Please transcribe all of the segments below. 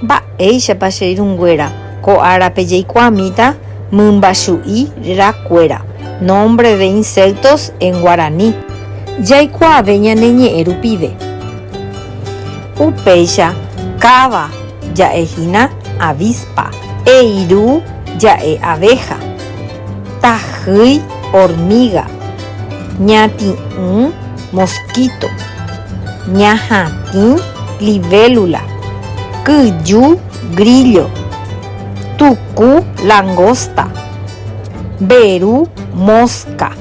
Mba'éichapa che irũnguéra ko árape jaikuaamíta mymbachu'irakuéra, nombre de insectos en guaraní. Jaikuaave ñane ñe'ẽ rupive. Upéicha káva ja'ehína avispa, eiru ja'e abeja, tahýi hormiga, ñati'ũ mosquito, ñahatĩ libélula, kyju grillo, tuku langosta, beru mosca,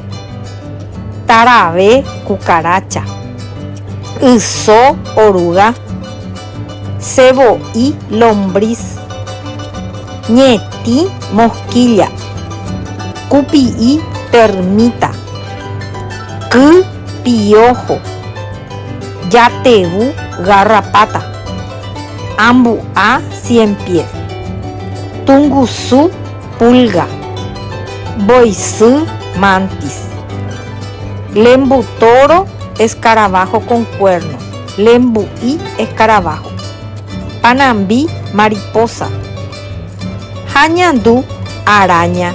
tarave cucaracha, ysó oruga, cebo'i lombriz, ñeti mosquilla, kupi'i termita, ky piojo, jatevu garrapata, ambu'a cien pies, tungusu pulga, mbo'isy mantis, lembutoro escarabajo con cuernos, lembu'i escarabajo, panambi mariposa, ha ñandu araña.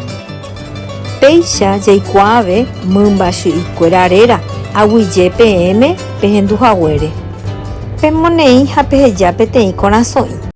Péicha jaikuaave mymbachu'ikuéra aguyje peẽme pehenduhaguére. Pemoneĩ ha peheja peteĩ korasõ'i.